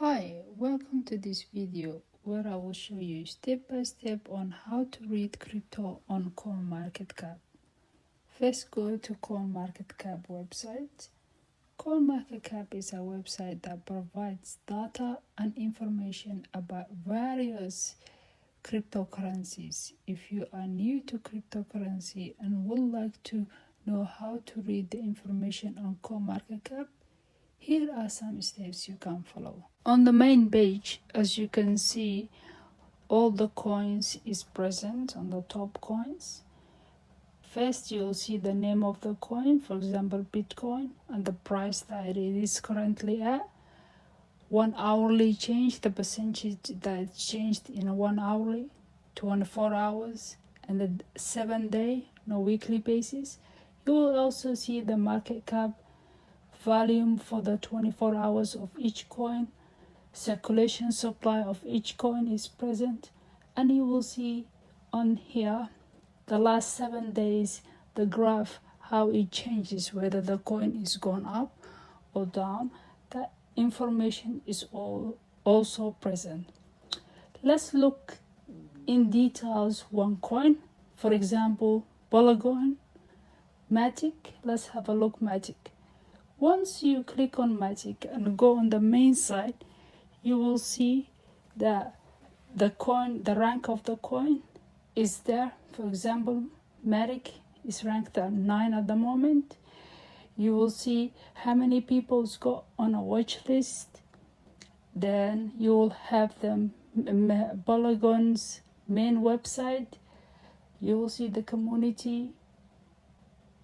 Hi, welcome to this video where I will show you step by step on how to read crypto on Coinmarketcap. First, go to Coinmarketcap website. Coinmarketcap is a website that provides data and information about various cryptocurrencies. If you are new to cryptocurrency and would like to know how to read the information on Coinmarketcap, here are some steps you can follow. On the main page, as you can see, all the coins is present on the top coins. First, you'll see the name of the coin, for example, Bitcoin, and the price that it is currently at. 1 hourly change, the percentage that it's changed in 1 hourly, 24 hours, and the 7-day, weekly basis. You will also see the market cap, volume for the 24 hours of each coin, circulation supply of each coin is present, and you will see on here the last 7 days the graph, how it changes, whether the coin is gone up or down. That information is also present. Let's look in details one coin. For example, Polygon, Matic. Let's have a look Matic. Once you click on Matic and go on the main side, you will see that the rank of the coin is there. For example, Matic is ranked at 9 at the moment. You will see how many people's got on a watch list. Then you will have the Polygon's main website. You will see the community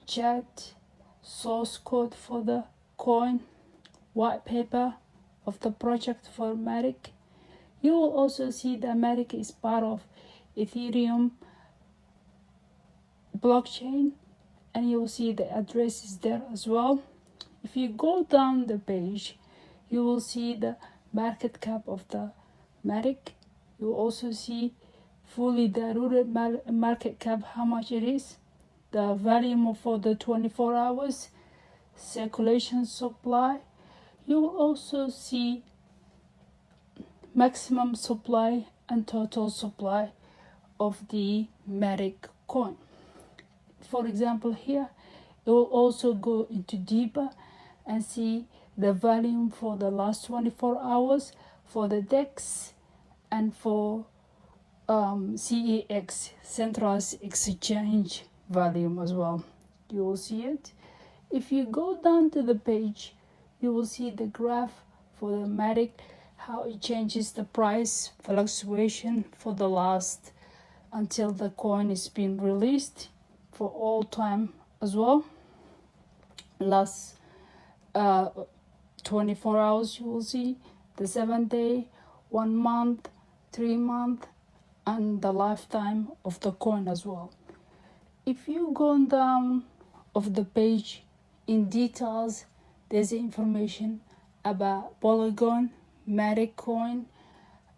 chat, source code for the coin, white paper of the project for Matic. You will also see that Matic is part of Ethereum blockchain, and you will see the address is there as well. If you go down the page, you will see the market cap of the Matic. You will also see fully diluted market cap, how much it is, the volume for the 24 hours, circulation supply. You will also see maximum supply and total supply of the Matic coin. For example, here it will also go into deeper and see the volume for the last 24 hours for the DEX and for CEX, Central Exchange volume as well. You will see it. If you go down to the page, you will see the graph for the Matic, how it changes the price fluctuation for the last until the coin is being released for all time as well. Last 24 hours, you will see the 7-day, 1 month, 3 month, and the lifetime of the coin as well. If you go down of the page in details, there's information about Polygon, Matic coin,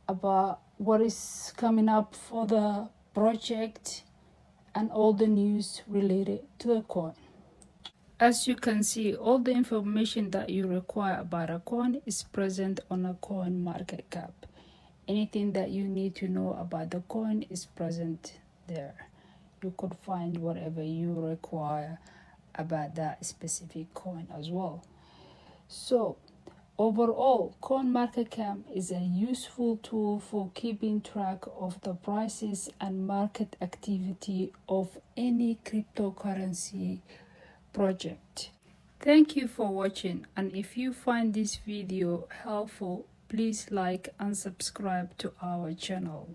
about what is coming up for the project, and all the news related to the coin. As you can see, all the information that you require about a coin is present on a Coinmarketcap. Anything that you need to know about the coin is present there. You could find whatever you require about that specific coin as well. So overall, Coinmarketcap is a useful tool for keeping track of the prices and market activity of any cryptocurrency project. Thank you for watching, and if you find this video helpful, please like and subscribe to our channel.